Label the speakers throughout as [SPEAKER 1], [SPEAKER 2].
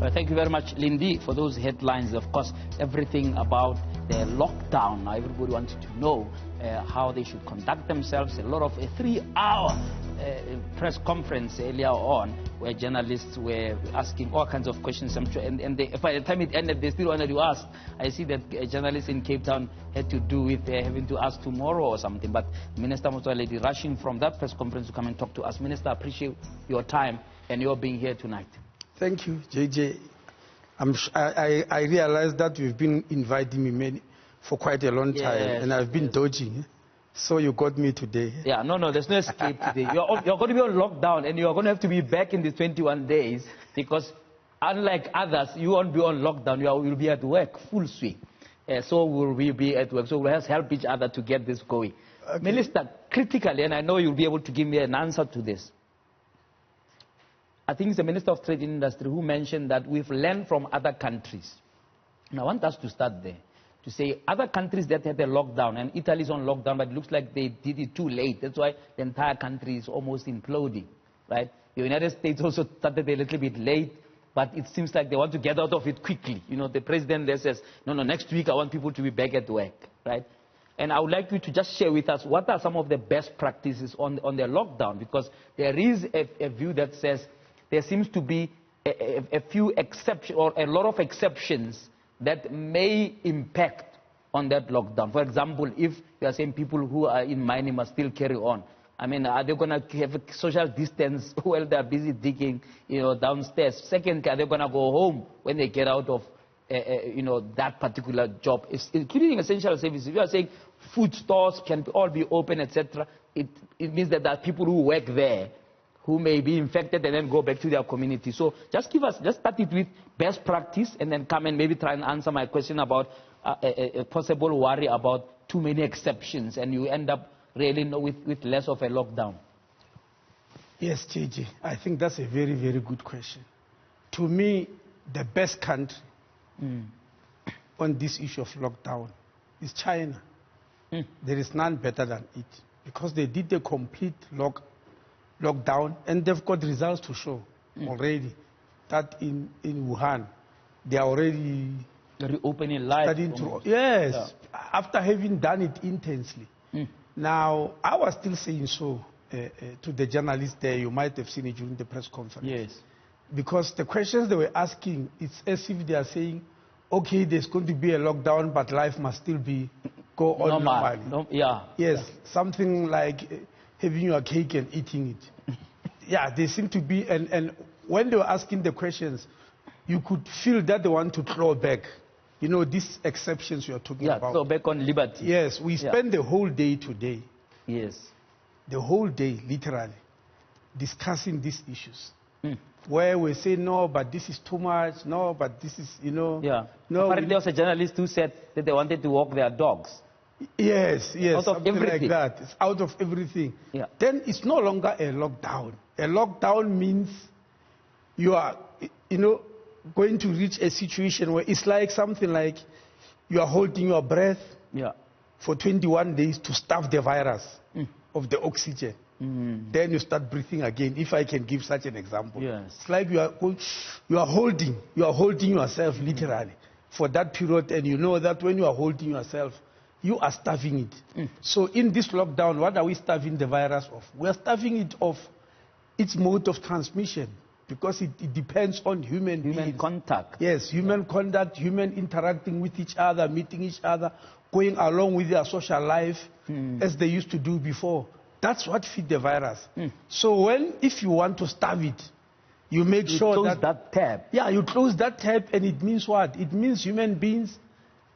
[SPEAKER 1] Thank you very much, Lindy, for those headlines. Of course, everything about the lockdown. Now, everybody wanted to know how they should conduct themselves. A lot of a 3-hour press conference earlier on, where journalists were asking all kinds of questions. And by the time it ended, they still wanted to ask. I see that journalists in Cape Town had to do with having to ask tomorrow or something. But Minister Motsoaledi rushing from that press conference to come and talk to us. Minister, I appreciate your time and your being here tonight.
[SPEAKER 2] Thank you, JJ. I realize that you've been inviting me for quite a long time, and I've been dodging. So you got me today.
[SPEAKER 1] Yeah, no, there's no escape today. You're going to be on lockdown, and you're going to have to be back in these 21 days, because unlike others, you won't be on lockdown. You will be at work, full swing. So will we be at work. So we'll help each other to get this going. Okay. Minister, critically, and I know you'll be able to give me an answer to this. I think it's the Minister of Trade and Industry who mentioned that we've learned from other countries. And I want us to start there, to say other countries that had a lockdown, and Italy's on lockdown, but it looks like they did it too late. That's why the entire country is almost imploding, right? The United States also started a little bit late, but it seems like they want to get out of it quickly. You know, the president there says, no, next week I want people to be back at work, right? And I would like you to just share with us what are some of the best practices on the lockdown, because there is a view that says there seems to be a few exceptions, or a lot of exceptions, that may impact on that lockdown. For example, if you are saying people who are in mining must still carry on, I mean, are they going to have a social distance while they are busy digging, downstairs? Second, are they going to go home when they get out of, that particular job, including essential services? If you are saying food stores can all be open, etc., it means that there are people who work there who may be infected and then go back to their community. So just start it with best practice, and then come and maybe try and answer my question about a possible worry about too many exceptions, and you end up really with less of a lockdown.
[SPEAKER 2] Yes, JJ, I think that's a very, very good question. To me, the best country on this issue of lockdown is China. There is none better than it, because they did a complete lockdown, and they've got results to show already that in Wuhan they are already
[SPEAKER 1] reopening life.
[SPEAKER 2] Yes, after having done it intensely. Now, I was still saying so to the journalists there. You might have seen it during the press conference.
[SPEAKER 1] Yes.
[SPEAKER 2] Because the questions they were asking, it's as if they are saying, okay, there's going to be a lockdown, but life must still go on normally. Yes, something like having your cake and eating it. Yeah, they seem to be, and when they were asking the questions, you could feel that they want to claw back. These exceptions you are talking about.
[SPEAKER 1] Yeah, claw back on liberty.
[SPEAKER 2] Yes, we spent the whole day today.
[SPEAKER 1] Yes. The
[SPEAKER 2] whole day, literally, discussing these issues. Where we say, no, but this is too much, no, but this is,
[SPEAKER 1] Yeah.
[SPEAKER 2] No,
[SPEAKER 1] apparently there was a journalist who said that they wanted to walk their dogs.
[SPEAKER 2] Yes,
[SPEAKER 1] out of everything.
[SPEAKER 2] Like that. It's out of everything.
[SPEAKER 1] Yeah.
[SPEAKER 2] Then it's no longer a lockdown. A lockdown means you are, going to reach a situation where it's like something like you are holding your breath for 21 days to stop the virus of the oxygen. Then you start breathing again, if I can give such an example.
[SPEAKER 1] Yes.
[SPEAKER 2] It's like you are holding yourself literally for that period, and you know that when you are holding yourself, you are starving it. So in this lockdown, what are we starving the virus of? We are starving it of its mode of transmission, because it depends on human
[SPEAKER 1] contact.
[SPEAKER 2] Yes, human contact, human interacting with each other, meeting each other, going along with their social life as they used to do before. That's what feeds the virus. So if you want to starve it, you make sure
[SPEAKER 1] close that tab.
[SPEAKER 2] Yeah, you close that tab, and it means what? It means human beings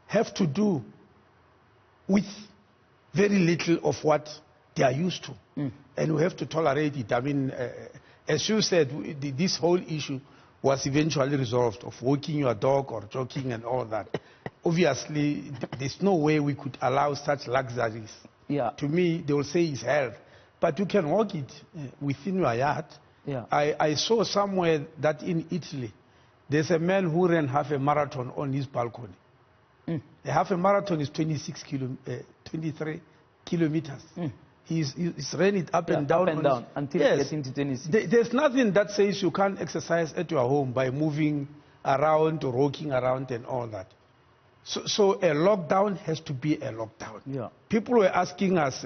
[SPEAKER 2] have to do with very little of what they are used to. And we have to tolerate it. I mean, as you said, this whole issue was eventually resolved, of walking your dog or jogging and all that. Obviously, there's no way we could allow such luxuries.
[SPEAKER 1] Yeah.
[SPEAKER 2] To me, they will say it's health. But you can walk it within your yard.
[SPEAKER 1] Yeah.
[SPEAKER 2] I saw somewhere that in Italy, there's a man who ran half a marathon on his balcony. A half a marathon is 23 kilometers. He's ran it up and down.
[SPEAKER 1] Until getting to 26.
[SPEAKER 2] There's nothing that says you can't exercise at your home by moving around, rocking around and all that. So a lockdown has to be a lockdown.
[SPEAKER 1] Yeah.
[SPEAKER 2] People were asking us,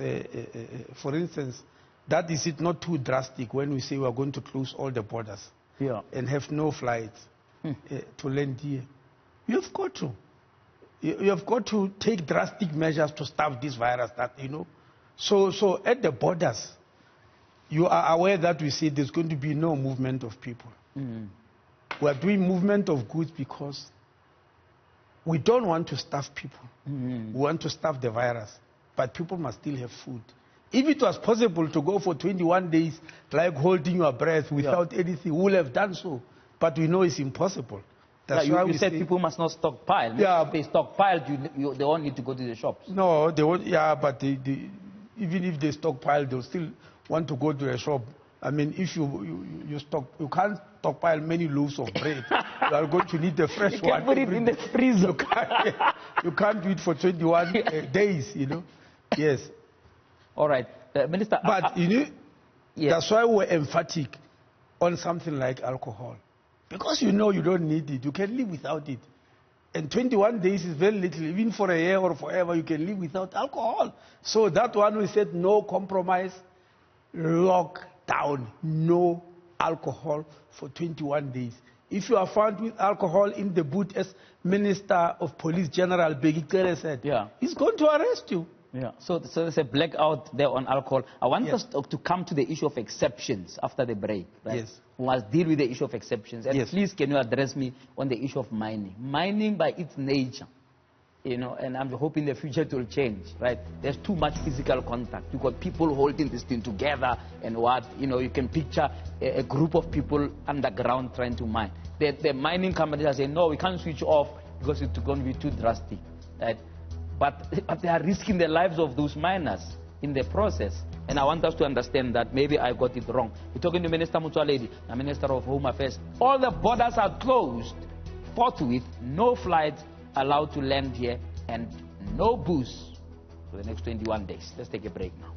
[SPEAKER 2] for instance, that is it not too drastic when we say we are going to close all the borders and have no flights to land here? You have got to. You have got to take drastic measures to stop this virus. So at the borders, you are aware that we say there's going to be no movement of people. We are doing movement of goods because we don't want to starve people. We want to starve the virus, but people must still have food. If it was possible to go for 21 days, like holding your breath without anything, we would have done so. But we know it's impossible. That's why
[SPEAKER 1] you said people must not stockpile. If they stockpile, they won't need to go to the shops.
[SPEAKER 2] No, they won't. Yeah, but even if they stockpile, they'll still want to go to the shop. I mean, if you can't stockpile many loaves of bread. You are going to need the fresh
[SPEAKER 1] one. You can't put it in the freezer.
[SPEAKER 2] You can't do it for 21 days, Yes.
[SPEAKER 1] All right. Minister.
[SPEAKER 2] But, that's why we're emphatic on something like alcohol. Because you don't need it. You can live without it. And 21 days is very little. Even for a year or forever, you can live without alcohol. So that one we said no compromise, lockdown, no alcohol for 21 days. If you are found with alcohol in the boot, as Minister of Police General Begikere said, he's going to arrest you.
[SPEAKER 1] Yeah. So there's a blackout there on alcohol. I want us to come to the issue of exceptions after the break. Right?
[SPEAKER 2] Yes.
[SPEAKER 1] We must deal with the issue of exceptions. And please, can you address me on the issue of mining? Mining by its nature, and I'm hoping the future it will change, right? There's too much physical contact. You've got people holding this thing together and you can picture a group of people underground trying to mine. The mining companies are saying, no, we can't switch off because it's going to be too drastic, right? But they are risking the lives of those miners in the process. And I want us to understand that maybe I got it wrong. We're talking to Minister Motsoaledi, the Minister of Home Affairs. All the borders are closed forthwith, no flights allowed to land here, and no booze for the next 21 days. Let's take a break now.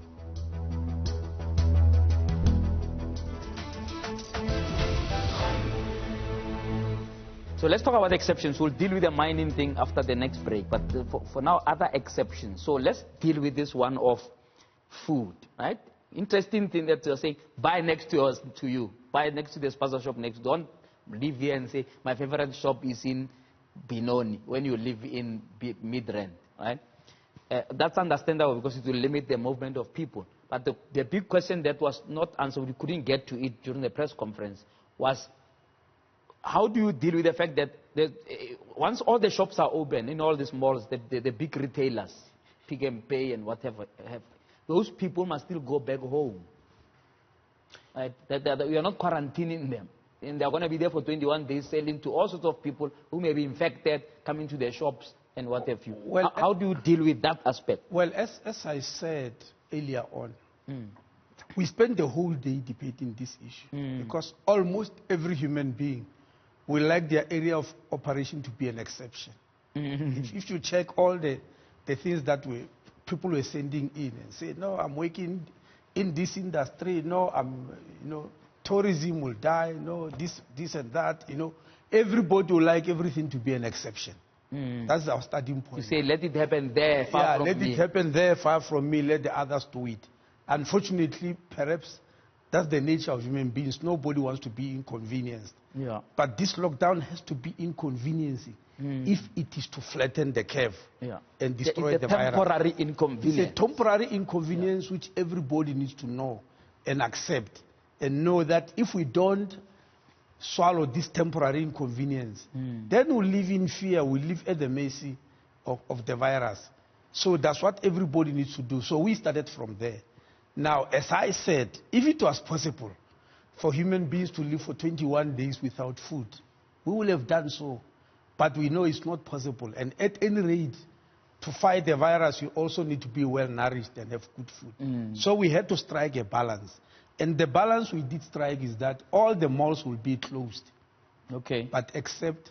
[SPEAKER 1] So let's talk about exceptions. We'll deal with the mining thing after the next break. But for now, other exceptions. So let's deal with this one of food, right? Interesting thing that you're saying, buy next to you. Buy next to the spaza shop next. Don't live here and say, my favorite shop is in Benoni, when you live in Midrand, right? That's understandable because it will limit the movement of people. But the big question that was not answered, we couldn't get to it during the press conference, was how do you deal with the fact that once all the shops are open in all these malls, the big retailers, Pick and Pay and whatever, those people must still go back home. Right? We are not quarantining them. And they're going to be there for 21 days selling to all sorts of people who may be infected, coming to their shops and what have you. Well, how do you deal with that aspect?
[SPEAKER 2] Well, as I said earlier on, we spent the whole day debating this issue because almost every human being will like their area of operation to be an exception. If you check all the things that people were sending in and say, no, I'm working in this industry, no, tourism will die, no, this and that, everybody will like everything to be an exception. That's our starting point.
[SPEAKER 1] You say, let it happen there, far from me.
[SPEAKER 2] Let it happen there, far from me, let the others do it. Unfortunately, perhaps that's the nature of human beings. Nobody wants to be inconvenienced.
[SPEAKER 1] Yeah.
[SPEAKER 2] But this lockdown has to be inconveniencing if it is to flatten the curve and destroy the virus.
[SPEAKER 1] It's a temporary inconvenience.
[SPEAKER 2] It's a temporary inconvenience which everybody needs to know and accept. And know that if we don't swallow this temporary inconvenience, then we'll live in fear, we'll live at the mercy of the virus. So that's what everybody needs to do. So we started from there. Now, as I said, if it was possible for human beings to live for 21 days without food, we would have done so. But we know it's not possible. And at any rate, to fight the virus, you also need to be well nourished and have good food. So we had to strike a balance. And the balance we did strike is that all the malls will be closed.
[SPEAKER 1] Okay.
[SPEAKER 2] But except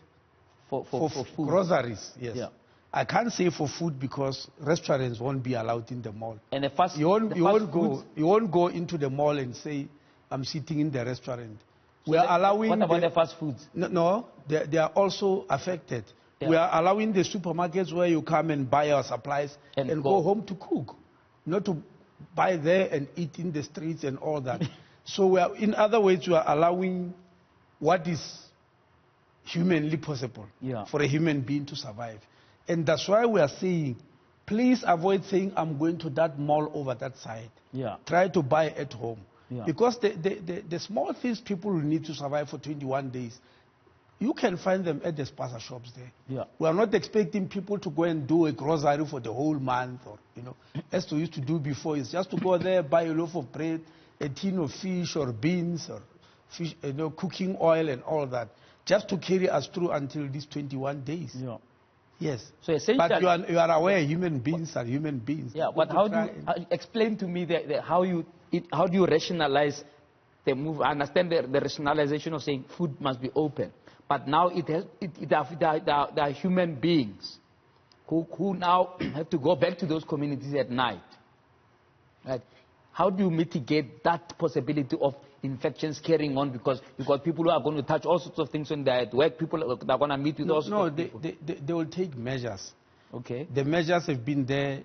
[SPEAKER 1] for food.
[SPEAKER 2] Groceries, yes. Yeah. I can't say for food because restaurants won't be allowed in the mall.
[SPEAKER 1] And
[SPEAKER 2] you won't go into the mall and say, I'm sitting in the restaurant. We are allowing...
[SPEAKER 1] What about the fast foods?
[SPEAKER 2] No, they are also affected. Yeah. We are allowing the supermarkets where you come and buy your supplies and go home to cook, not to buy there and eat in the streets and all that. So we are, in other words, we are allowing what is humanly possible for a human being to survive. And that's why we are saying, please avoid saying, I'm going to that mall over that side. Try to buy at home. Because the small things people need to survive for 21 days, you can find them at the spaza shops there. We are not expecting people to go and do a grocery for the whole month, or as we used to do before. It's just to go there, buy a loaf of bread, a tin of fish or beans or fish, cooking oil and all that, just to carry us through until these 21 days. Yes. So essentially, but you are aware human beings are human beings.
[SPEAKER 1] But how do you explain to me how do you rationalize the move? I understand the rationalization of saying food must be open. But now there are human beings who now have to go back to those communities at night. Right? How do you mitigate that possibility of infections carrying on? Because you've got people who are going to touch all sorts of things when they're at work. People are going to meet with all sorts of people.
[SPEAKER 2] They will take measures.
[SPEAKER 1] Okay.
[SPEAKER 2] The measures have been there,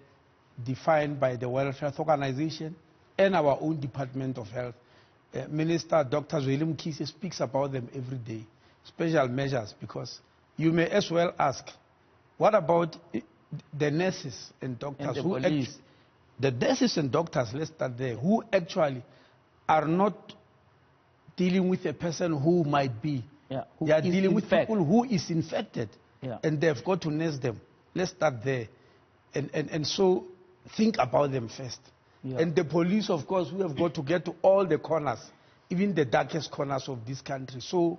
[SPEAKER 2] defined by the World Health Organization and our own Department of Health. Minister Dr. Zweli Mkhize speaks about them every day. Special measures, because you may as well ask, what about the nurses and doctors the nurses and doctors, let's start there, who actually are not dealing with a person who might be. They are dealing with people who is infected, and they've got to nurse them. Let's start there. And so think about them first. And the police, of course, we have got to get to all the corners, even the darkest corners of this country. So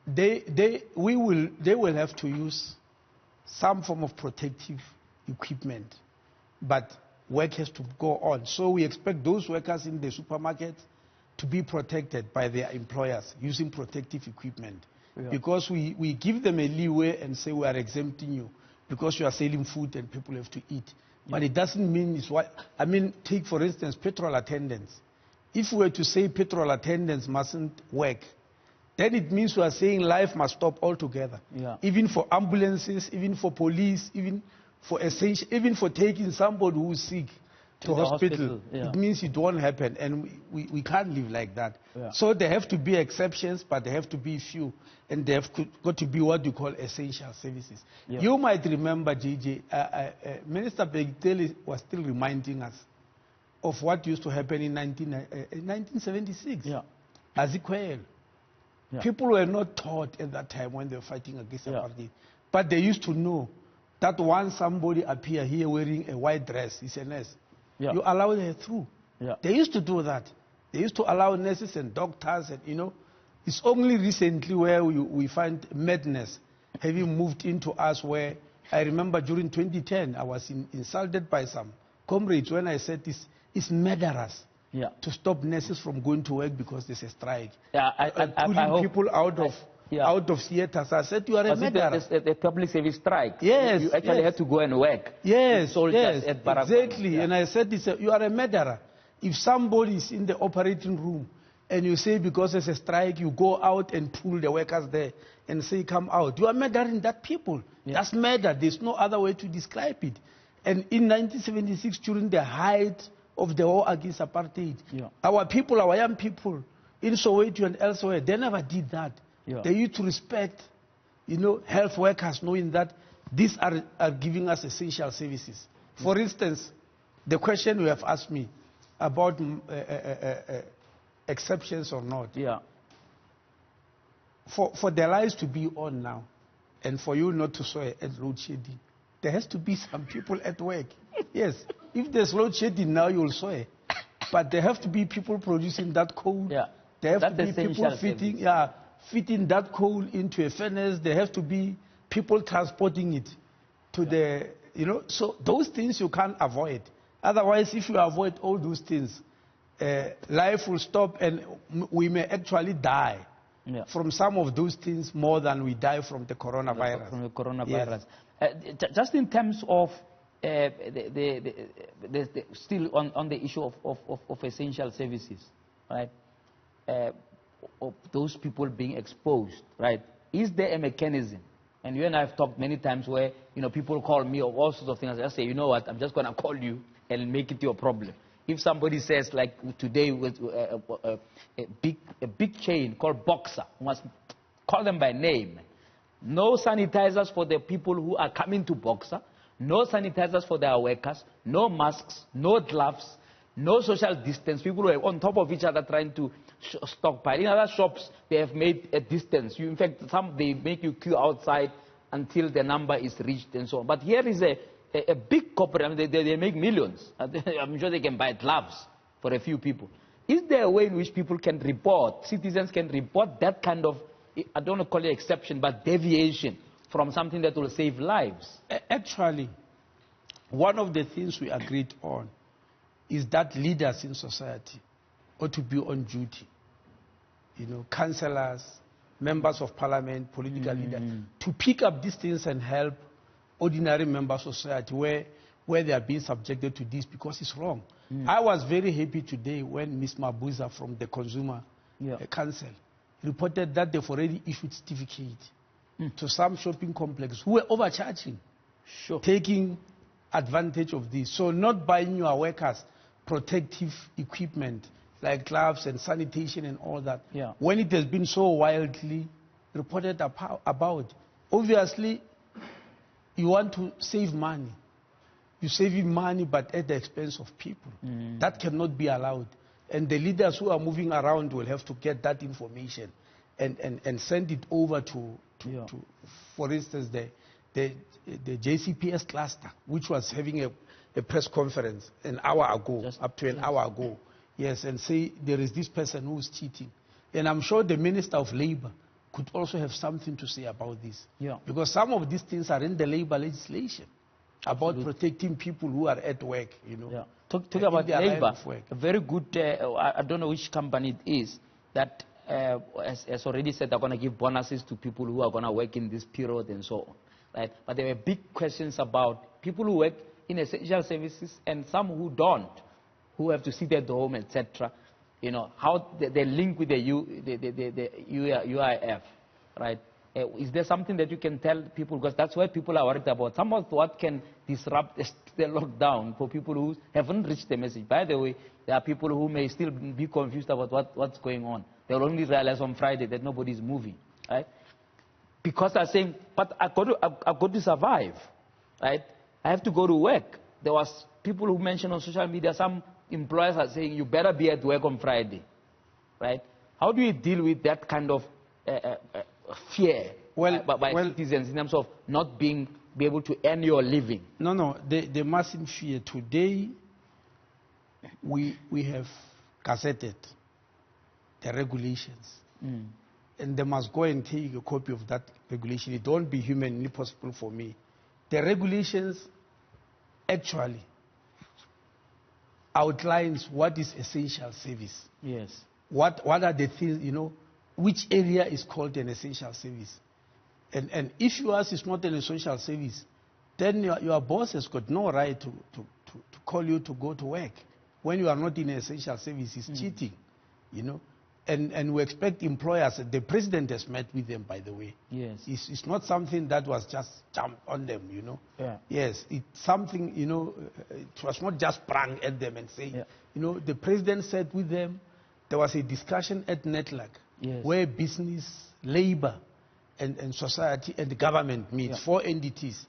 [SPEAKER 2] they will have to use some form of protective equipment, but work has to go on. So we expect those workers in the supermarket to be protected by their employers using protective equipment, because we give them a leeway and say we are exempting you because you are selling food and people have to eat. But it doesn't mean it's what I mean. Take for instance petrol attendants. If we were to say petrol attendants mustn't work, then it means we are saying life must stop altogether. Even for ambulances, even for police, even for essential, even for taking somebody who is sick to hospital. It means it won't happen, and we can't live like that. So there have to be exceptions, but there have to be few, and they have got to be what you call essential services. You might remember, JJ, Minister Begiteli was still reminding us of what used to happen in 1976. Azikwel. People were not taught at that time when they were fighting against apartheid, but they used to know that once somebody appear here wearing a white dress, it's a nurse. You allow her through. They used to do that. They used to allow nurses and doctors, and it's only recently where we find madness having moved into us. Where I remember during 2010, I was insulted by some comrades when I said this is murderous. To stop nurses from going to work because there's a strike. Pulling people out of theaters. I said, you are a murderer.
[SPEAKER 1] The public service strike.
[SPEAKER 2] Yes.
[SPEAKER 1] You actually had to go and work.
[SPEAKER 2] Yes,
[SPEAKER 1] soldiers at
[SPEAKER 2] exactly.
[SPEAKER 1] Yeah.
[SPEAKER 2] And I said, you are a murderer. If somebody is in the operating room and you say because there's a strike, you go out and pull the workers there and say, come out. You are murdering that people. That's murder. There's no other way to describe it. And in 1976, during the height of the war against apartheid, our people, our young people, in Soweto and elsewhere, they never did that. They used to respect, health workers, knowing that these are giving us essential services. For instance, the question you have asked me about exceptions or not. For the lights to be on now, and for you not to swear at load shedding, there has to be some people at work. Yes, if there's load shedding now, you'll swear. But there have to be people producing that coal. There have to be people fitting that coal into a furnace. There have to be people transporting it to the, so those things you can't avoid. Otherwise, if you avoid all those things, life will stop and we may actually die from some of those things more than we die from the coronavirus.
[SPEAKER 1] From the coronavirus. Just in terms of still on the issue of essential services, right? of those people being exposed, right? Is there a mechanism? And you and I have talked many times where, people call me of all sorts of things. I say, you know what, I'm just going to call you and make it your problem. If somebody says, like today with a big chain called Boxer, must call them by name. No sanitizers for the people who are coming to Boxer. No sanitizers for their workers. No masks. No gloves. No social distance. People who are on top of each other trying to stockpile. In other shops, they have made a distance. In fact, some they make you queue outside until the number is reached and so on. But here is a big corporate. I mean, they make millions. I'm sure they can buy gloves for a few people. Is there a way in which people can report, citizens can report that kind of, I don't want to call it exception, but deviation from something that will save lives?
[SPEAKER 2] Actually, one of the things we agreed on is that leaders in society ought to be on duty. Councillors, members of parliament, political leaders, to pick up these things and help ordinary members of society where they are being subjected to this because it's wrong. I was very happy today when Ms. Mabuza from the Consumer Council reported that they've already issued certificate to some shopping complexes who were overcharging, taking advantage of this. So not buying your workers protective equipment like gloves and sanitation and all that, when it has been so wildly reported about. Obviously, you want to save money. You're saving money, but at the expense of people. That cannot be allowed. And the leaders who are moving around will have to get that information and send it over to for instance, the JCPS cluster, which was having a press conference an hour ago, up to an hour ago. Yes, and say there is this person who is cheating. And I'm sure the Minister of Labour could also have something to say about this. Because some of these things are in the labour legislation about protecting people who are at work,
[SPEAKER 1] Talk about labour. A very good, I don't know which company it is, that as already said, they're going to give bonuses to people who are going to work in this period and so on. Right? But there were big questions about people who work in essential services and some who don't, who have to sit at home, etc. How they link with the UIF, right? Is there something that you can tell people? Because that's what people are worried about. Some of what can disrupt the lockdown for people who haven't reached the message. By the way, there are people who may still be confused about what's going on. They'll only realize on Friday that nobody's moving, right? Because they're saying, but I've got to survive, right? I have to go to work. There was people who mentioned on social media, some employers are saying, you better be at work on Friday, right? How do you deal with that kind of fear by citizens in terms of not be able to earn your living?
[SPEAKER 2] No, they mustn't fear. Today, we have gazetted the regulations. And they must go and take a copy of that regulation. It won't be humanly possible for me. The regulations actually outlines what is essential service.
[SPEAKER 1] Yes.
[SPEAKER 2] What are the things, which area is called an essential service. And if yours is not an essential service, then your boss has got no right to call you to go to work. When you are not in an essential service, it's cheating, And we expect employers, the president has met with them, by the way.
[SPEAKER 1] Yes.
[SPEAKER 2] It's not something that was just jumped on them, Yes, it's something, it was not just sprung at them and say, the president said with them, there was a discussion at NETLAC where business, labor, and society and the government meet, 4 entities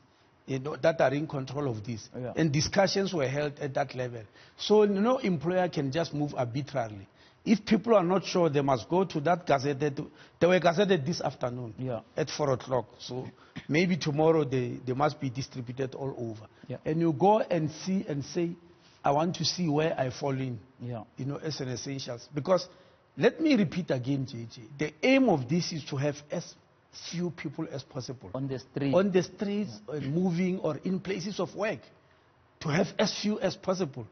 [SPEAKER 2] that are in control of this. And discussions were held at that level. So no employer can just move arbitrarily. If people are not sure, they must go to that gazette. They were gazetted this afternoon at 4 o'clock. So maybe tomorrow they must be distributed all over. And you go and see and say, I want to see where I fall in, as an essentials. Because let me repeat again, JJ, the aim of this is to have as few people as possible.
[SPEAKER 1] On the street.
[SPEAKER 2] On the streets, and moving or in places of work. To have as few as possible.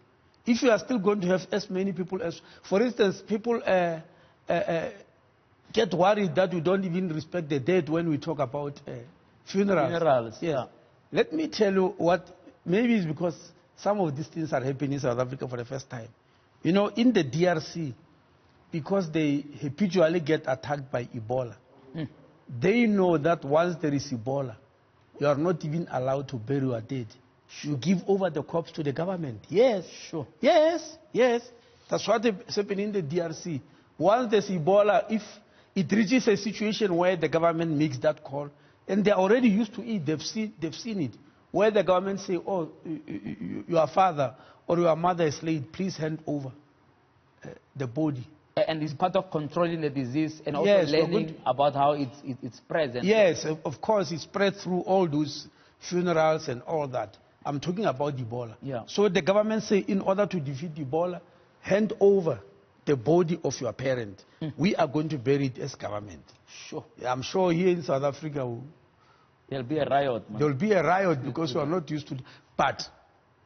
[SPEAKER 2] If you are still going to have as many people as, for instance, people get worried that we don't even respect the dead when we talk about funerals.
[SPEAKER 1] Yeah.
[SPEAKER 2] Let me tell you what, maybe it's because some of these things are happening in South Africa for the first time. In the DRC, because they habitually get attacked by Ebola. They know that once there is Ebola, you are not even allowed to bury your dead. You give over the corpse to the government. Yes.
[SPEAKER 1] Sure.
[SPEAKER 2] Yes. That's what is happening in the DRC. Once there's Ebola, if it reaches a situation where the government makes that call, and they're already used to it, they've seen it, where the government say, oh, your father or your mother is late, please hand over the body.
[SPEAKER 1] And it's part of controlling the disease and also learning about how it spreads.
[SPEAKER 2] Yes, of course, it spreads through all those funerals and all that. I'm talking about Ebola.
[SPEAKER 1] Yeah.
[SPEAKER 2] So the government say, in order to defeat Ebola, hand over the body of your parent. We are going to bury it as government.
[SPEAKER 1] Sure.
[SPEAKER 2] I'm sure here in South Africa,
[SPEAKER 1] there'll be a riot. Man.
[SPEAKER 2] There'll be a riot because we are not used to it. But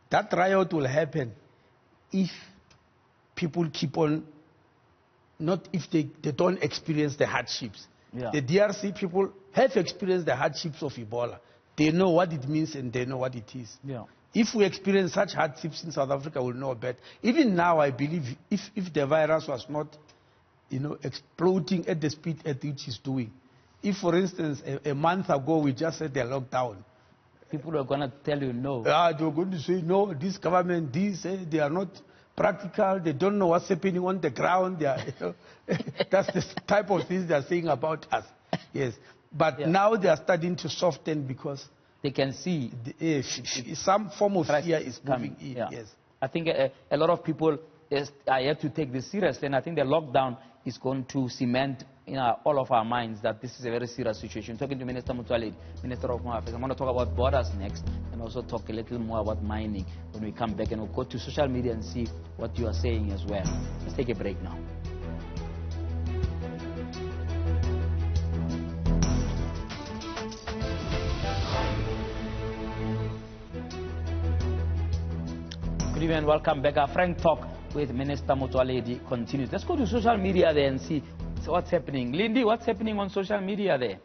[SPEAKER 2] that riot will happen if people keep on, not if they don't experience the hardships.
[SPEAKER 1] Yeah.
[SPEAKER 2] The DRC people have experienced the hardships of Ebola. They know what it means and they know what it is.
[SPEAKER 1] Yeah.
[SPEAKER 2] If we experience such hardships in South Africa, we'll know better. Even now, I believe if the virus was not, exploding at the speed at which it's doing. If, for instance, a month ago we just said the lockdown,
[SPEAKER 1] people are going to tell you no.
[SPEAKER 2] They were going to say no. This government, they are not practical. They don't know what's happening on the ground. They are, that's the type of things they are saying about us. Yes, but now they are starting to soften because
[SPEAKER 1] they can see
[SPEAKER 2] some form of fear is moving in.
[SPEAKER 1] Yeah.
[SPEAKER 2] Yes,
[SPEAKER 1] I think a lot of people have to take this seriously, and I think the lockdown is going to cement in all of our minds that this is a very serious situation. Talking to Minister Motsoaledi, Minister of Home Affairs, I'm going to talk about borders next and also talk a little more about mining when we come back, and we'll go to social media and see what you are saying as well. Let's take a break now. Good evening and welcome back. Our frank talk with Minister Motsoaledi continues. Let's go to social media there and see what's happening. Lindy, what's happening on social media there?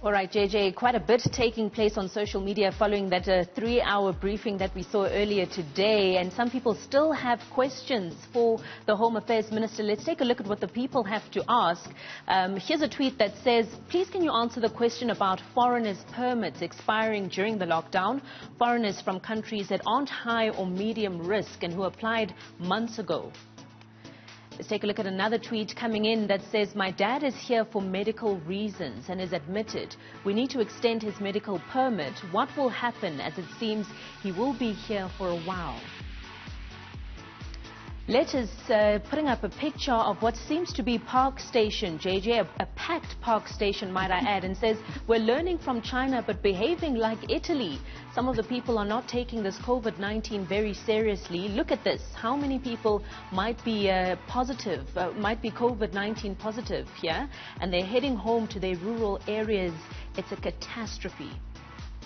[SPEAKER 3] All right, JJ, quite a bit taking place on social media following that 3-hour briefing that we saw earlier today. And some people still have questions for the Home Affairs Minister. Let's take a look at what the people have to ask. Here's a tweet that says, please can you answer the question about foreigners' permits expiring during the lockdown? Foreigners from countries that aren't high or medium risk and who applied months ago. Let's take a look at another tweet coming in that says, my dad is here for medical reasons and is admitted. We need to extend his medical permit. What will happen, as it seems he will be here for a while? Letters putting up a picture of what seems to be Park Station, JJ, a packed Park Station, might I add, and says, we're learning from China but behaving like Italy. Some of the people are not taking this COVID-19 very seriously. Look at this. How many people might be positive, might be COVID-19 positive here, and they're heading home to their rural areas. It's a catastrophe.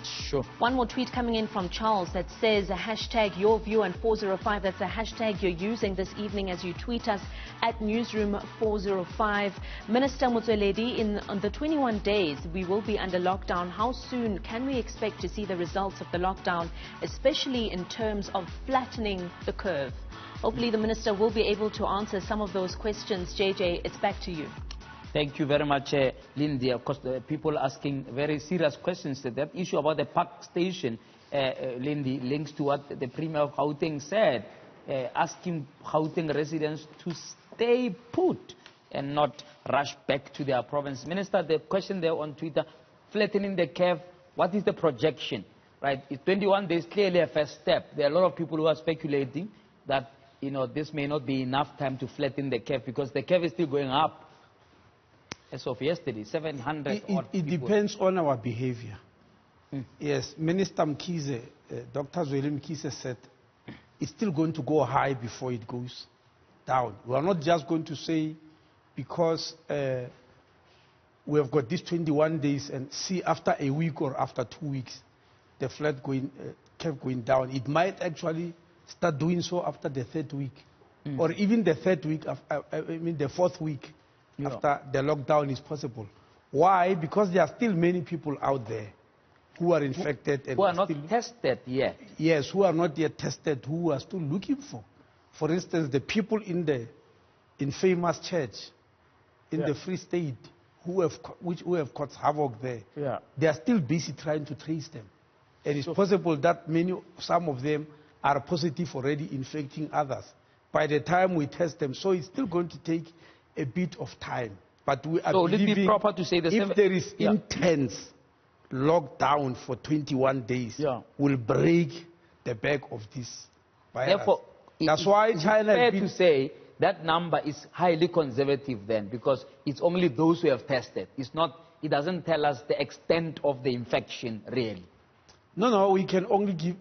[SPEAKER 1] Sure. One
[SPEAKER 3] more tweet coming in from Charles that says, hashtag your view and 405. That's a hashtag you're using this evening as you tweet us at Newsroom 405. Minister Motsoaledi, on the 21 days we will be under lockdown, how soon can we expect to see the results of the lockdown, especially in terms of flattening the curve? Hopefully the minister will be able to answer some of those questions. JJ, it's back to you.
[SPEAKER 1] Thank you very much, Lindy. Of course, people asking very serious questions. That issue about the Park Station, Lindy, links to what the Premier of Gauteng said, asking Gauteng residents to stay put and not rush back to their province. Minister, the question there on Twitter, flattening the curve, what is the projection? Right? 21 days, clearly a first step. There are a lot of people who are speculating that this may not be enough time to flatten the curve because the curve is still going up. As of yesterday, 700
[SPEAKER 2] It depends on our behavior. Yes, Minister Mkhize, Dr. Mkhize said it's still going to go high before it goes down. We are not just going to say because we have got these 21 days and see after a week or after 2 weeks the flat kept going down. It might actually start doing so after the 3rd week or even the 3rd week, the 4th week. Yeah. After the lockdown is possible. Why? Because there are still many people out there who are infected and
[SPEAKER 1] who are not tested yet.
[SPEAKER 2] Yes, who are not yet tested, who are still looking For instance, the people in famous church in the Free State who have caused havoc there, they are still busy trying to trace them. And it's possible that some of them are positive already infecting others by the time we test them. So it's still going to take a bit of time. But we are believing
[SPEAKER 1] proper to say
[SPEAKER 2] if there is intense lockdown for 21 days, will break the back of this virus.
[SPEAKER 1] Therefore,
[SPEAKER 2] that's why China
[SPEAKER 1] is fair to say that number is highly conservative then, because it's only those who have tested. It doesn't tell us the extent of the infection really.
[SPEAKER 2] No, we can only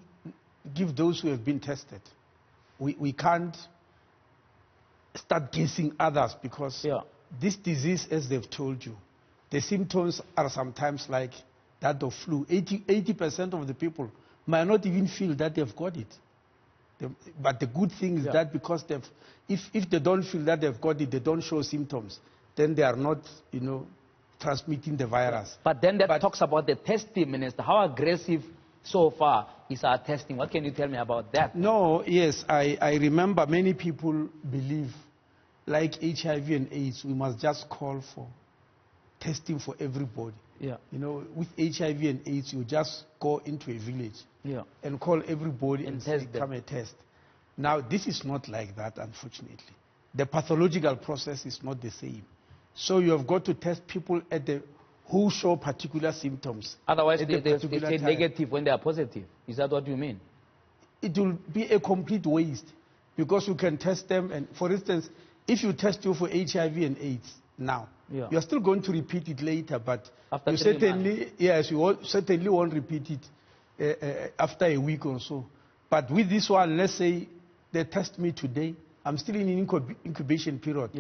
[SPEAKER 2] give those who have been tested. We can't start guessing others, because this disease, as they've told you, the symptoms are sometimes like that of flu. 80% of the people might not even feel that they've got it. But the good thing is that because if they don't feel that they've got it, they don't show symptoms, then they are not, transmitting the virus.
[SPEAKER 1] But then that talks about the testing, Minister. How aggressive so far is our testing? What can you tell me about that?
[SPEAKER 2] No, yes, I remember many people believe, like HIV and AIDS, we must just call for testing for everybody. With HIV and AIDS, you just go into a village and call everybody and say, come and test. Now, this is not like that, unfortunately. The pathological process is not the same. So you have got to test people who show particular symptoms.
[SPEAKER 1] Otherwise, they say negative when they are positive. Is that what you mean?
[SPEAKER 2] It will be a complete waste, because you can test them. And for instance, if you test you for HIV and AIDS now, you are still going to repeat it later, but
[SPEAKER 1] after
[SPEAKER 2] you certainly won't repeat it after a week or so. But with this one, let's say they test me today, I'm still in an incubation period.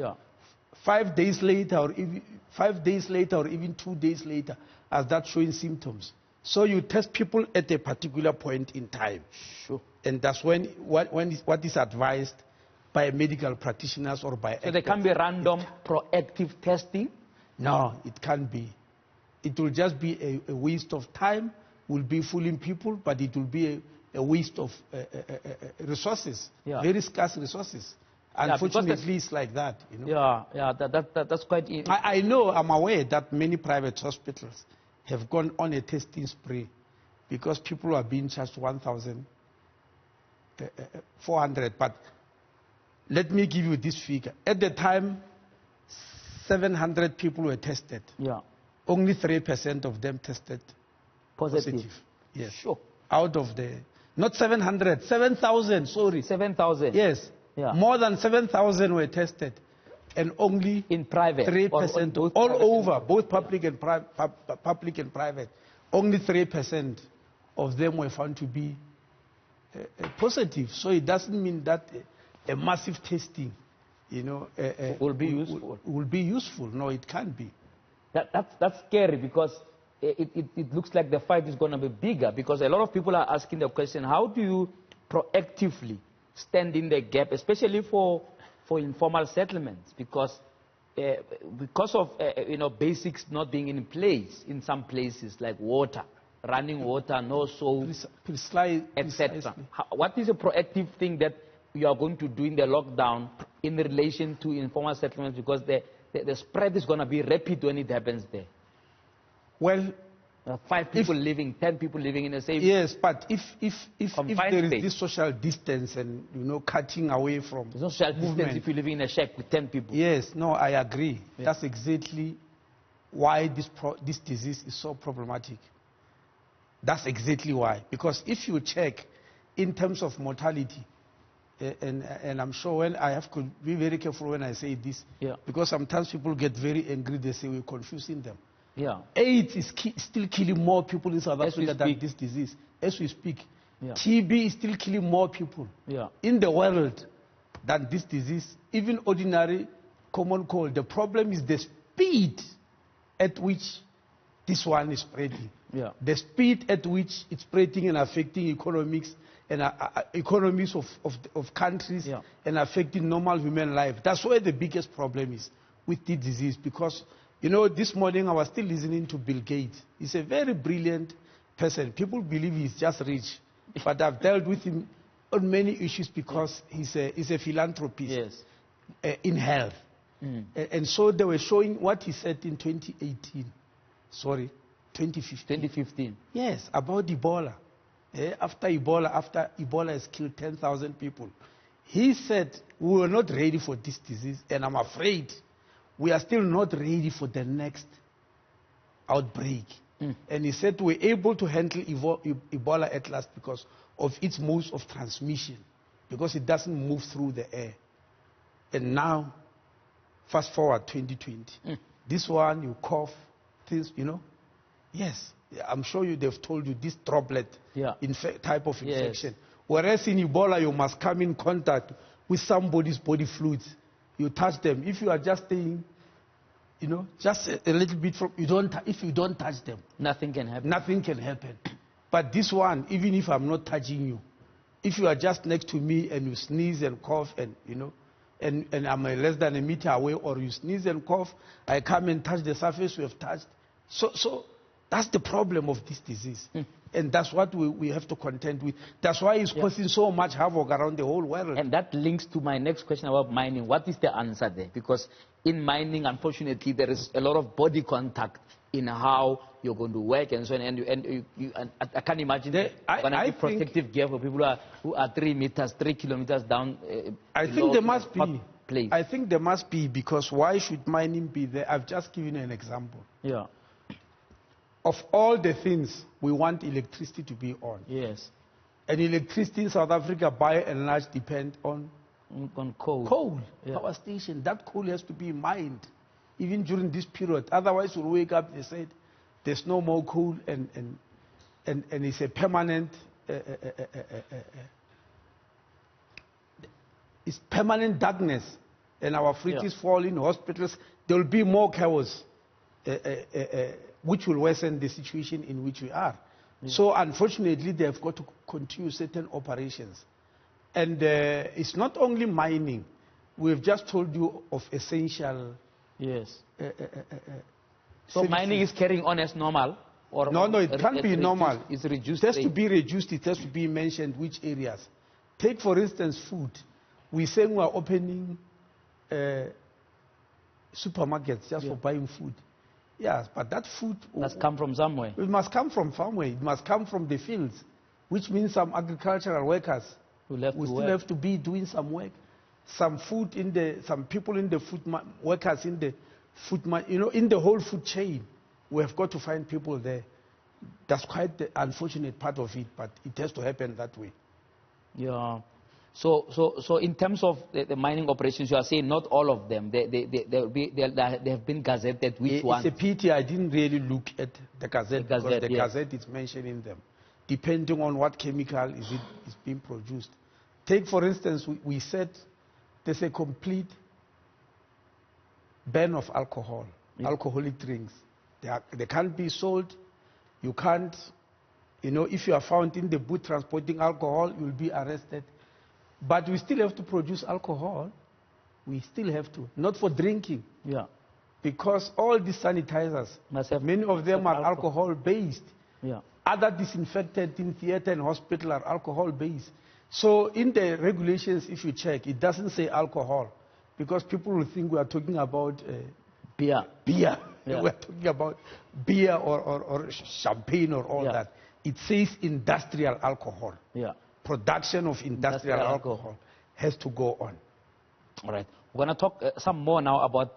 [SPEAKER 2] 5 days later, or even 2 days later, as that showing symptoms. So you test people at a particular point in time. And that's what is advised by medical practitioners or by experts.
[SPEAKER 1] So there can be random proactive testing?
[SPEAKER 2] No, it can't be. It will just be a waste of time. Will be fooling people, but it will be a waste of resources, very scarce resources. Unfortunately, it's like that.
[SPEAKER 1] That's quite.
[SPEAKER 2] I'm aware that many private hospitals have gone on a testing spree, because people are being charged 1,400. But let me give you this figure. At the time, 700 people were tested. Only 3% of them tested positive. Yes. Out of the, not 700, 7,000. Sorry.
[SPEAKER 1] 7,000.
[SPEAKER 2] Yes. More than 7,000 were tested, and only
[SPEAKER 1] in private
[SPEAKER 2] 3% all over, both public and private. Only 3% of them were found to be positive. So it doesn't mean that a massive testing,
[SPEAKER 1] will be useful.
[SPEAKER 2] Will be useful. No, it can't be.
[SPEAKER 1] That's scary, because it looks like the fight is going to be bigger, because a lot of people are asking the question: how do you proactively stand in the gap, especially for informal settlements, because of basics not being in place in some places, like water, running water, no soap, etc. What is a proactive thing that you are going to do in the lockdown in relation to informal settlements, because the spread is going to be rapid when it happens there?
[SPEAKER 2] Well,
[SPEAKER 1] 5 people living, 10 people living in the same.
[SPEAKER 2] Yes, but if there is this social distance and cutting away from
[SPEAKER 1] there's no social distance if you live in a shack with 10 people.
[SPEAKER 2] Yes, no, I agree. That's exactly why this disease is so problematic. That's exactly why. Because if you check in terms of mortality, and I'm sure when I have to be very careful when I say this, because sometimes people get very angry. They say we're confusing them. AIDS is still killing more people in South Africa than this disease. As we speak, TB is still killing more people in the world than this disease. Even ordinary common cold. The problem is the speed at which this one is spreading. The speed at which it's spreading and affecting economics and economies of countries and affecting normal human life. That's where the biggest problem is with this disease, because this morning I was still listening to Bill Gates. He's a very brilliant person. People believe he's just rich. But I've dealt with him on many issues because he's a philanthropist in health. And so they were showing what he said in 2015. Yes, about Ebola. After Ebola has killed 10,000 people. He said, we were not ready for this disease, and I'm afraid we are still not ready for the next outbreak. And he said we're able to handle Ebola at last because of its modes of transmission, because it doesn't move through the air. And now, fast forward 2020. This one, you cough, things, Yes, I'm sure they've told you this droplet type of infection. Whereas in Ebola, you must come in contact with somebody's body fluids. You touch them. If you are just staying, just a little bit from, if you don't touch them,
[SPEAKER 1] nothing can happen.
[SPEAKER 2] Nothing can happen. But this one, even if I'm not touching you, if you are just next to me and you sneeze and cough and, and I'm less than a meter away, or you sneeze and cough, I come and touch the surface we have touched. So that's the problem of this disease. And that's what we have to contend with. That's why it's causing so much havoc around the whole world.
[SPEAKER 1] And that links to my next question about mining. What is the answer there? Because in mining, unfortunately, there is a lot of body contact in how you're going to work and so on. And I can't imagine going to be protective gear for people who are 3 kilometers down.
[SPEAKER 2] I think there must be. I think there must be, because why should mining be there? I've just given an example.
[SPEAKER 1] Yeah.
[SPEAKER 2] Of all the things, we want electricity to be on.
[SPEAKER 1] Yes.
[SPEAKER 2] And electricity in South Africa, by and large, depend on
[SPEAKER 1] coal.
[SPEAKER 2] Coal, power station. That coal has to be mined, even during this period. Otherwise, we'll wake up, they said, there's no more coal, and it's a permanent, it's permanent darkness. And our fridges fall in hospitals. There will be more chaos. Which will worsen the situation in which we are. So unfortunately, they have got to continue certain operations. And it's not only mining. We've just told you of essential...
[SPEAKER 1] Yes. So mining is carrying on as normal? Or
[SPEAKER 2] no, it can't be normal.
[SPEAKER 1] It's reduced.
[SPEAKER 2] It has to be reduced. It has to be mentioned which areas. Take, for instance, food. We're saying we're opening supermarkets just for buying food. Yes, but that food
[SPEAKER 1] must come from somewhere.
[SPEAKER 2] It must come from somewhere. It must come from the fields, which means some agricultural workers will still have to be doing some work. Some people in the food, workers in the food, in the whole food chain. We have got to find people there. That's quite the unfortunate part of it, but it has to happen that way.
[SPEAKER 1] Yeah. So in terms of the mining operations, you are saying not all of them. They have been gazetted. Which one?
[SPEAKER 2] It's a pity I didn't really look at the gazette, because the gazette is mentioning them, depending on what chemical is being produced. Take, for instance, we said there's a complete ban of alcohol, alcoholic drinks. They can't be sold. You can't, if you are found in the boot transporting alcohol, you'll be arrested. But we still have to produce alcohol. We still have to. Not for drinking.
[SPEAKER 1] Yeah.
[SPEAKER 2] Because all these sanitizers, many of them are alcohol-based.
[SPEAKER 1] Yeah.
[SPEAKER 2] Other disinfectant in theater and hospital are alcohol-based. So in the regulations, if you check, it doesn't say alcohol. Because people will think we are talking about
[SPEAKER 1] beer.
[SPEAKER 2] Yeah. We're talking about beer or champagne or all that. It says industrial alcohol.
[SPEAKER 1] Yeah.
[SPEAKER 2] Production of industrial alcohol has to go on.
[SPEAKER 1] All right. We're going to talk some more now about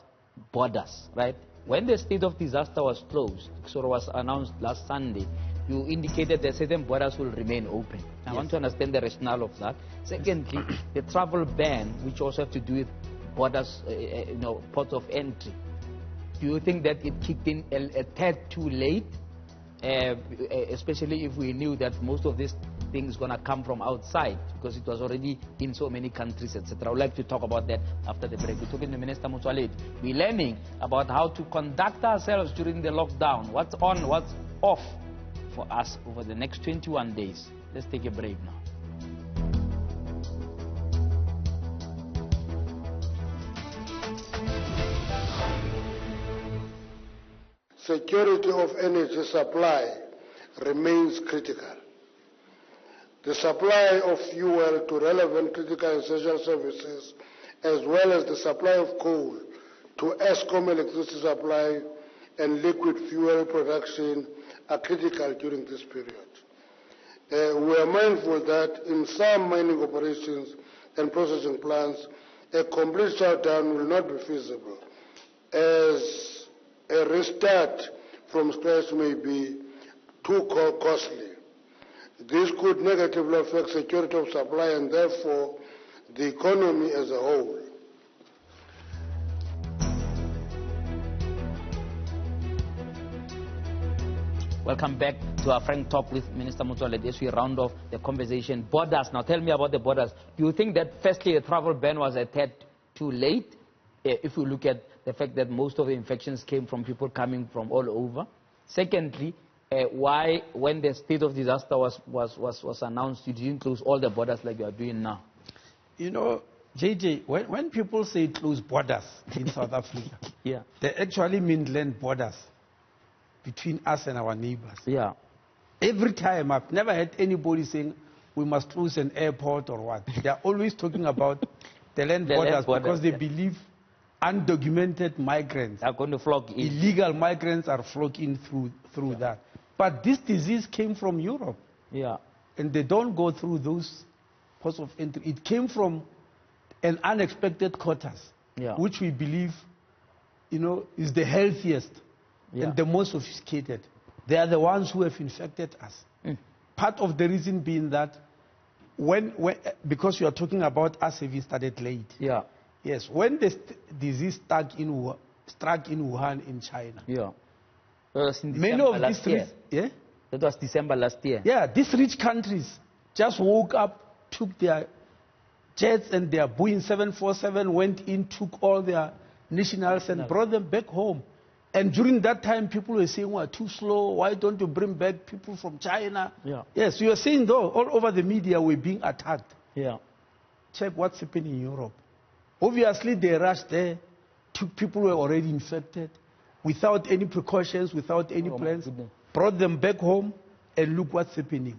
[SPEAKER 1] borders, right? When the state of disaster was closed, sort of was announced last Sunday, you indicated that certain borders will remain open. I want to understand the rationale of that. Secondly, the travel ban, which also have to do with borders, ports of entry. Do you think that it kicked in a tad too late? Especially if we knew that most of these things going to come from outside, because it was already in so many countries, etc. I would like to talk about that after the break. We're talking to Minister Motsoaledi. We're learning about how to conduct ourselves during the lockdown. What's on, what's off for us over the next 21 days. Let's take a break now.
[SPEAKER 4] Security of energy supply remains critical. the supply of fuel to relevant critical and essential services, as well as the supply of coal to Eskom electricity supply and liquid fuel production are critical during this period. We are mindful that in some mining operations and processing plants, a complete shutdown will not be feasible, as a restart from scratch may be too costly. This could negatively affect security of supply and therefore the economy as a whole.
[SPEAKER 1] Welcome back to our frank talk with Minister Motsoaledi as we round off the conversation. Borders. Now tell me about the borders. Do you think that firstly a travel ban was a tad too late? If we look at the fact that most of the infections came from people coming from all over. Secondly, why, when the state of disaster was announced, you didn't close all the borders like you are doing now?
[SPEAKER 2] You know, JJ, when people say close borders in South Africa,
[SPEAKER 1] yeah,
[SPEAKER 2] they actually mean land borders between us and our neighbors.
[SPEAKER 1] Yeah.
[SPEAKER 2] Every time, I've never heard anybody saying we must close an airport or what. They are always talking about the land borders because they believe undocumented migrants
[SPEAKER 1] are going to flock in.
[SPEAKER 2] Illegal migrants are flocking through that. But this disease came from Europe.
[SPEAKER 1] Yeah.
[SPEAKER 2] And they don't go through those ports of entry. It came from an unexpected quarters, which we believe, you know, is the healthiest and the most sophisticated. They are the ones who have infected us. Part of the reason being that because you are talking about us having started late.
[SPEAKER 1] Yeah.
[SPEAKER 2] Yes, when the disease struck in Wuhan in China.
[SPEAKER 1] Yeah.
[SPEAKER 2] Many of these
[SPEAKER 1] That was December last year.
[SPEAKER 2] Yeah, these rich countries just woke up, took their jets and their Boeing 747, went in, took all their nationals and brought them back home. And during that time, people were saying, we're too slow. Why don't you bring back people from China?
[SPEAKER 1] Yeah.
[SPEAKER 2] Yes, you are saying, though, all over the media, we're being attacked.
[SPEAKER 1] Yeah.
[SPEAKER 2] Check what's happening in Europe. Obviously, they rushed there, took people who were already infected, without any precautions, without any plans, brought them back home, and look what's happening.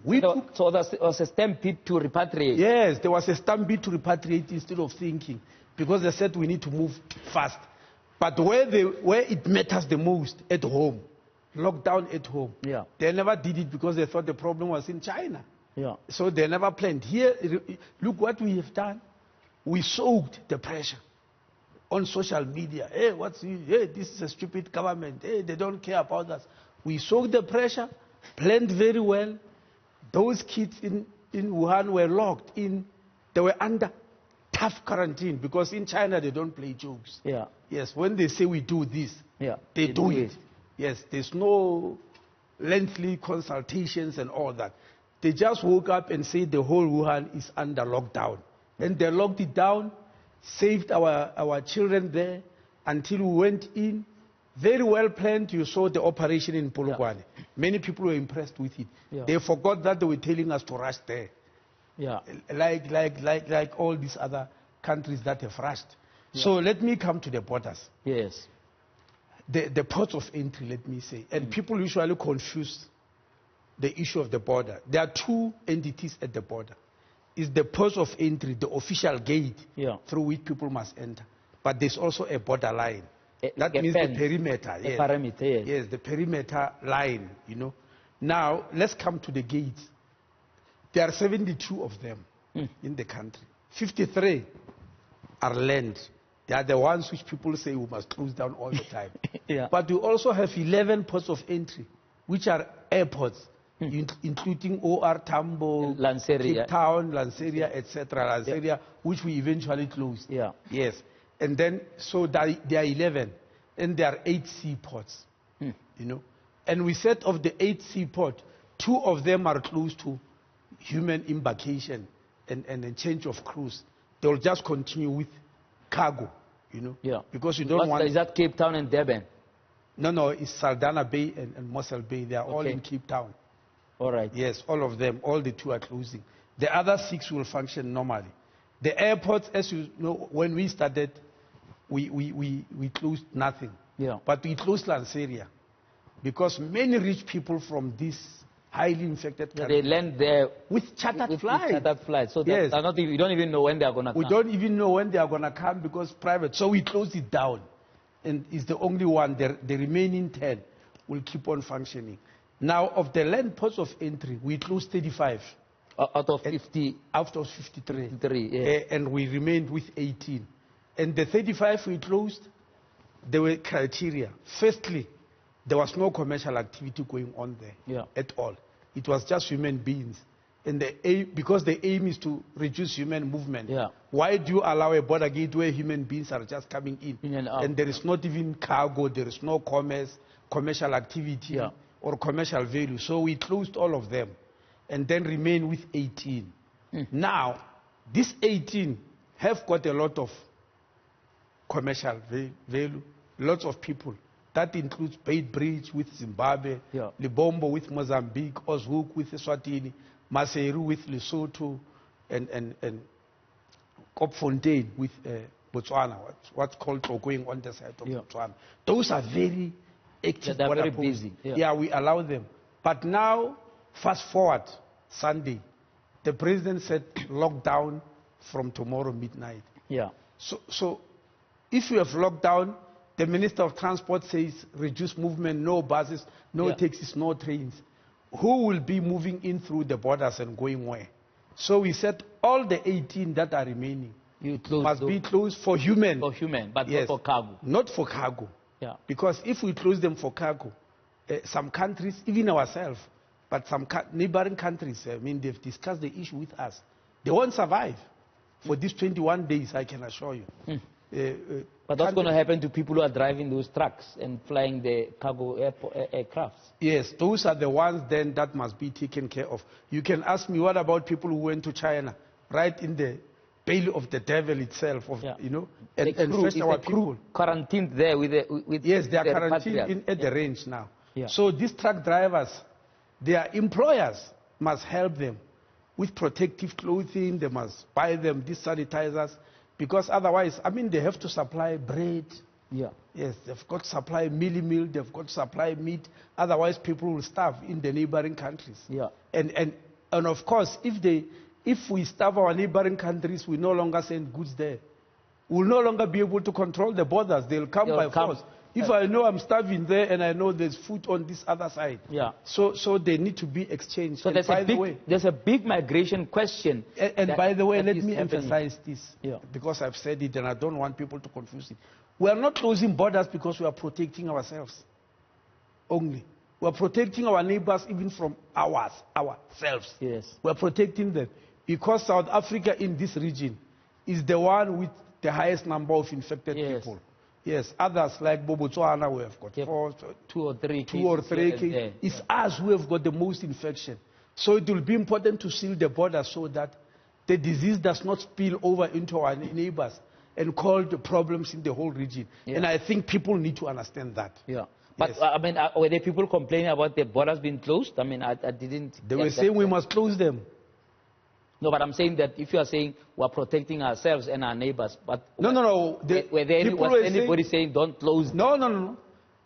[SPEAKER 1] So there was a stampede to repatriate?
[SPEAKER 2] Yes, there was a stampede to repatriate instead of thinking, because they said we need to move fast. But where it matters the most, at home, lockdown at home, they never did it because they thought the problem was in China.
[SPEAKER 1] Yeah.
[SPEAKER 2] So they never planned. Here, look what we have done. We soaked the pressure on social media. Hey, this is a stupid government. Hey, they don't care about us. We soaked the pressure, planned very well. Those kids in Wuhan were locked in. They were under tough quarantine because in China they don't play jokes.
[SPEAKER 1] Yeah.
[SPEAKER 2] Yes, when they say we do this, they do it. Yes, there's no lengthy consultations and all that. They just woke up and said the whole Wuhan is under lockdown. And they locked it down, saved our children there until we went in. Very well planned. You saw the operation in Polokwane. Yeah. Many people were impressed with it. Yeah. They forgot that they were telling us to rush there.
[SPEAKER 1] Yeah.
[SPEAKER 2] Like all these other countries that have rushed. Yeah. So let me come to the borders.
[SPEAKER 1] Yes.
[SPEAKER 2] The ports of entry, let me say. And people usually confuse the issue of the border. There are two entities at the border. Is the ports of entry, the official gate through which people must enter. But there's also a border line. That means the perimeter.
[SPEAKER 1] The perimeter, yes.
[SPEAKER 2] Yes, the perimeter line, you know. Now, let's come to the gates. There are 72 of them in the country. 53 are land. They are the ones which people say we must close down all the time. But we also have 11 ports of entry, which are airports, including OR Tambo, Cape Town, Lanseria, etc. Lanseria, which we eventually closed. Yes. And then, so there are 11, and there are 8 seaports, you know. And we said of the 8 seaports, 2 of them are close to human embarkation and a change of cruise. They will just continue with cargo, you know. Yeah. Because you don't want...
[SPEAKER 1] Is that Cape Town and Durban?
[SPEAKER 2] No, it's Saldanha Bay and Mossel Bay. They are all in Cape Town.
[SPEAKER 1] All right.
[SPEAKER 2] Yes, all of them, all the 2 are closing. The other 6 will function normally. The airports, as you know, when we started, we closed nothing. But we closed Lanseria because many rich people from these highly infected
[SPEAKER 1] So
[SPEAKER 2] countries.
[SPEAKER 1] they land there
[SPEAKER 2] With chartered
[SPEAKER 1] with
[SPEAKER 2] flights.
[SPEAKER 1] chartered flights. So
[SPEAKER 2] Yes.
[SPEAKER 1] you don't even know when they are going to come.
[SPEAKER 2] We don't even know when they are going to come because private. So we closed it down. And it's the only one. The remaining 10 will keep on functioning. Now, of the land ports of entry, we closed 35.
[SPEAKER 1] Out of 50.
[SPEAKER 2] Out of 53.
[SPEAKER 1] 53, yeah.
[SPEAKER 2] And we remained with 18. And the 35 we closed, there were criteria. Firstly, there was no commercial activity going on there at all. It was just human beings. And because the aim is to reduce human movement, why do you allow a border gate where human beings are just coming in and there is not even cargo, there is no commercial activity or commercial value? So we closed all of them and then remain with 18. Now, these 18 have got a lot of commercial value, lots of people. That includes Bait Bridge with Zimbabwe, Libombo with Mozambique, Oshoek with Eswatini, Maseru with Lesotho, and Kopfontein with Botswana, what's called going on the side of Botswana. Those are very active.
[SPEAKER 1] They're very busy.
[SPEAKER 2] Yeah, we allow them. But now, fast forward, Sunday, the president said lockdown from tomorrow midnight. So if you have lockdown, the Minister of Transport says reduce movement, no buses, no taxis, no trains. Who will be moving in through the borders and going where? So we said all the 18 that are remaining must be closed for human.
[SPEAKER 1] For human, but not for cargo.
[SPEAKER 2] Not for cargo. Because if we close them for cargo, some countries, even ourselves, but some neighboring countries, I mean, they've discussed the issue with us. They won't survive for these 21 days, I can assure you.
[SPEAKER 1] But what's going to happen to people who are driving those trucks and flying the cargo aircrafts?
[SPEAKER 2] Yes, those are the ones then that must be taken care of. You can ask me, what about people who went to China, right in the belly of the devil itself, you know, and fetch our people.
[SPEAKER 1] Quarantined there with
[SPEAKER 2] yes, they are quarantined at the range now. So these truck drivers, their employers must help them with protective clothing. They must buy them these sanitizers. Because otherwise, I mean, they have to supply bread. Yes, they've got to supply meal, they've got to supply meat. Otherwise, people will starve in the neighboring countries. And of course, if we starve our neighboring countries, we no longer send goods there. We'll no longer be able to control the borders. They'll come by force. If I know I'm starving there and I know there's food on this other side, so they need to be exchanged.
[SPEAKER 1] So there's a big migration question.
[SPEAKER 2] And by the way, let me emphasize this, because I've said it and I don't want people to confuse it. We are not closing borders because we are protecting ourselves only. We are protecting our neighbors even from ourselves.
[SPEAKER 1] We
[SPEAKER 2] are protecting them because South Africa in this region is the one with the highest number of infected people. Yes, others like Botswana, we have got two or three cases. It's us who have got the most infection. So it will be important to seal the border so that the disease does not spill over into our neighbors and cause the problems in the whole region. And I think people need to understand that.
[SPEAKER 1] But I mean, were there people complaining about the borders being closed? I mean, I didn't.
[SPEAKER 2] They were saying we must close them.
[SPEAKER 1] No, but I'm saying that if you are saying we're protecting ourselves and our neighbors, but
[SPEAKER 2] no.
[SPEAKER 1] Was anybody saying don't close them?
[SPEAKER 2] No.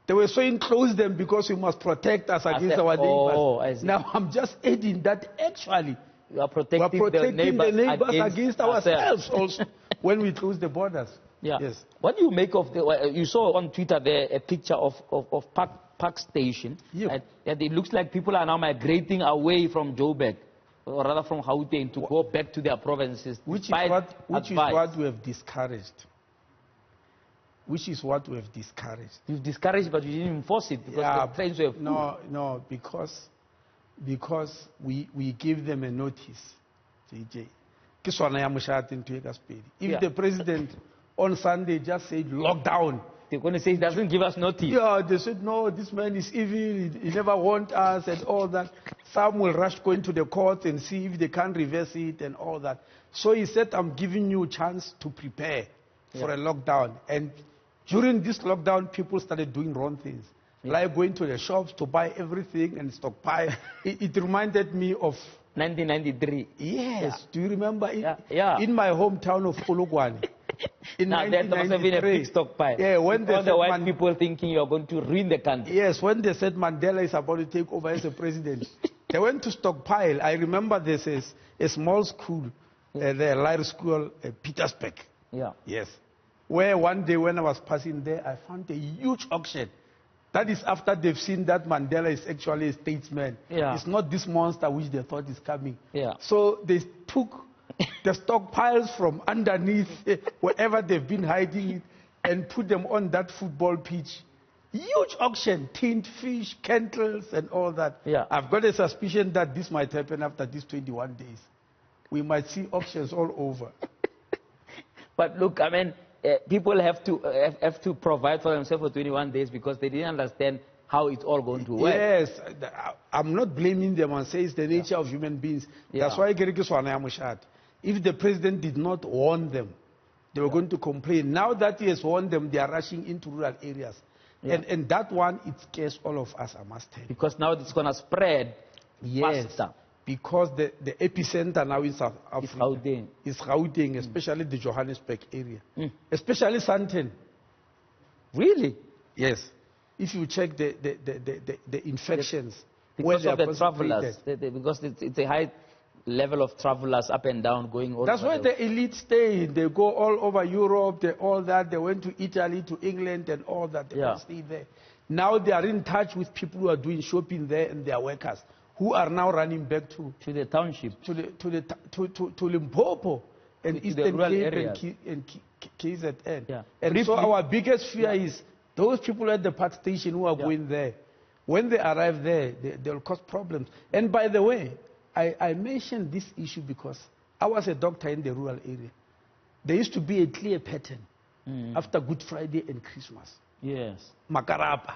[SPEAKER 2] They were saying close them because we must protect us against our neighbors. Now I'm just adding that actually
[SPEAKER 1] we are protecting the neighbors against
[SPEAKER 2] ourselves also when we close the borders. Yes.
[SPEAKER 1] What do you make of you saw on Twitter there a picture of Park Station, and it looks like people are now migrating away from Joburg, or rather from Gauteng, to go back to their provinces.
[SPEAKER 2] Which is what we have discouraged. You've
[SPEAKER 1] discouraged, but you didn't enforce it because the trains were full.
[SPEAKER 2] No, because we gave them a notice. JJ. If the president on Sunday just said lockdown,
[SPEAKER 1] they're going to say he doesn't give us notice.
[SPEAKER 2] They said, no, this man is evil, he never wants us and all that. Some will rush going to the court and see if they can reverse it and all that. So he said, I'm giving you a chance to prepare for a lockdown. And during this lockdown, people started doing wrong things, like going to the shops to buy everything and stockpile. It reminded me of
[SPEAKER 1] 1993.
[SPEAKER 2] Yes. Do you remember it? In my hometown of Polokwane. In
[SPEAKER 1] there must have been a big stockpile.
[SPEAKER 2] When
[SPEAKER 1] all the white people thinking you are going to ruin the country.
[SPEAKER 2] Yes, when they said Mandela is about to take over as a president, They went to stockpile. I remember there's a small school, the Lyre School, Petersburg.
[SPEAKER 1] Yeah.
[SPEAKER 2] Yes. Where one day when I was passing there, I found a huge auction. That is after they've seen that Mandela is actually a statesman.
[SPEAKER 1] Yeah.
[SPEAKER 2] It's not this monster which they thought is coming.
[SPEAKER 1] Yeah.
[SPEAKER 2] So they took the stockpiles from underneath wherever they've been hiding it and put them on that football pitch. Huge auction, tinned fish, kettles, and all that.
[SPEAKER 1] Yeah.
[SPEAKER 2] I've got a suspicion that this might happen after these 21 days. We might see auctions all over.
[SPEAKER 1] But look, I mean, people have to provide for themselves for 21 days because they didn't understand how it's all going to work.
[SPEAKER 2] Yes, I'm not blaming them and say it's the nature of human beings.
[SPEAKER 1] Yeah.
[SPEAKER 2] That's why if the president did not warn them, they were going to complain. Now that he has warned them, they are rushing into rural areas.
[SPEAKER 1] Yeah.
[SPEAKER 2] And that one, it scares all of us, I must tell you.
[SPEAKER 1] Because now it's going to spread faster.
[SPEAKER 2] Because the epicenter now in South Africa
[SPEAKER 1] It's Gauteng.
[SPEAKER 2] is Gauteng, especially the Johannesburg area. Especially Sandton.
[SPEAKER 1] Really?
[SPEAKER 2] Yes. If you check the infections.
[SPEAKER 1] Because
[SPEAKER 2] where
[SPEAKER 1] of the travelers. Because it's a high level of travelers up and down going all
[SPEAKER 2] That's where the elite stay. They go all over Europe, all that. They went to Italy, to England, and all that. They can stay there. Now they are in touch with people who are doing shopping there and their workers, who are now running back to
[SPEAKER 1] the township,
[SPEAKER 2] to Limpopo and
[SPEAKER 1] to
[SPEAKER 2] Eastern Cape and KZN.
[SPEAKER 1] Yeah.
[SPEAKER 2] And so our biggest fear is those people at the park station who are going there. When they arrive there, they'll cause problems. And by the way, I mentioned this issue because I was a doctor in the rural area. There used to be a clear pattern after Good Friday and Christmas.
[SPEAKER 1] Yes.
[SPEAKER 2] Makarapa,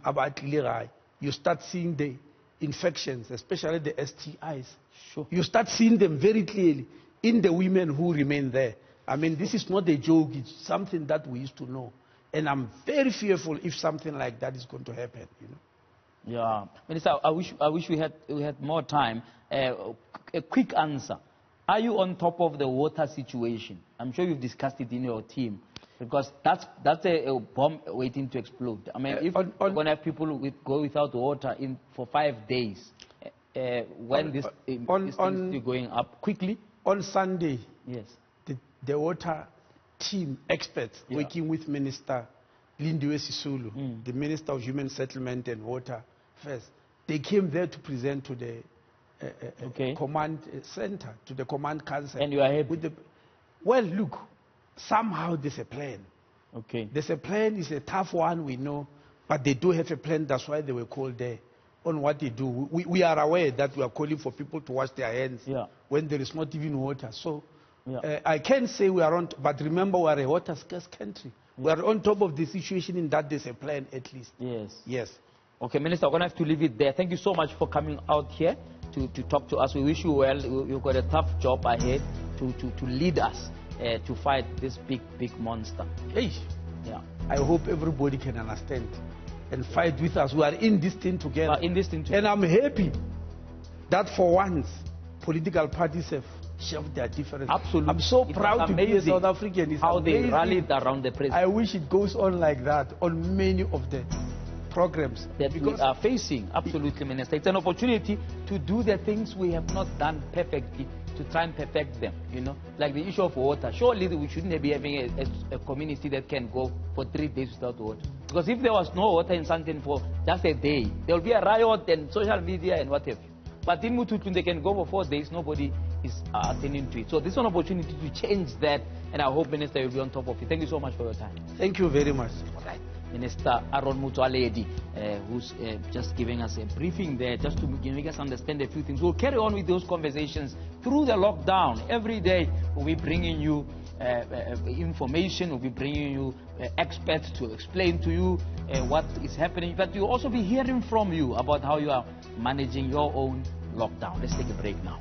[SPEAKER 2] about Lirai. You start seeing the infections, especially the STIs.
[SPEAKER 1] Sure.
[SPEAKER 2] You start seeing them very clearly in the women who remain there. I mean, this is not a joke. It's something that we used to know. And I'm very fearful if something like that is going to happen. You know?
[SPEAKER 1] Yeah, Minister, I wish we had more time. A quick answer: are you on top of the water situation? I'm sure you've discussed it in your team, because that's a bomb waiting to explode. I mean, if we're going to have people go without water for 5 days, when this thing is going up quickly.
[SPEAKER 2] On Sunday,
[SPEAKER 1] yes,
[SPEAKER 2] the water team experts working with Minister Lindiwe Sisulu, the Minister of Human Settlement and Water Affairs, they came there to present to the command center, to the command council.
[SPEAKER 1] And you are happy?
[SPEAKER 2] Well, look, somehow there's a plan.
[SPEAKER 1] Okay.
[SPEAKER 2] There's a plan. It's a tough one, we know, but they do have a plan. That's why they were called there on what they do. We are aware that we are calling for people to wash their hands when there is not even water. So I can say we are on, but remember we are a water scarce country. We are on top of the situation in that there's a plan at least.
[SPEAKER 1] Yes.
[SPEAKER 2] Yes.
[SPEAKER 1] Okay, Minister, I'm going to have to leave it there. Thank you so much for coming out here to talk to us. We wish you well. You've got a tough job ahead to lead us to fight this big monster.
[SPEAKER 2] Hey. Yeah. I hope everybody can understand and fight with us. We are in this thing together. And I'm happy that for once, political parties have shelved their differences.
[SPEAKER 1] Absolutely.
[SPEAKER 2] I'm so proud to be a South African. It's
[SPEAKER 1] how
[SPEAKER 2] amazing.
[SPEAKER 1] They rallied around the president.
[SPEAKER 2] I wish it goes on like that on many of the programs
[SPEAKER 1] that we are facing. Absolutely, Minister. It's an opportunity to do the things we have not done perfectly, to try and perfect them, you know, like the issue of water. Surely we shouldn't be having a community that can go for 3 days without water. Because if there was no water in Sandton for just a day, there will be a riot and social media and what have you. But in Mututun, they can go for 4 days, nobody is attending to it. So this is an opportunity to change that, and I hope, Minister, you'll be on top of it. Thank you so much for your time.
[SPEAKER 2] Thank you very much.
[SPEAKER 1] All right. Minister Aaron Motsoaledi, who's just giving us a briefing there, just to make us understand a few things. We'll carry on with those conversations through the lockdown. Every day we'll be bringing you information, we'll be bringing you experts to explain to you what is happening. But we'll also be hearing from you about how you are managing your own lockdown. Let's take a break now.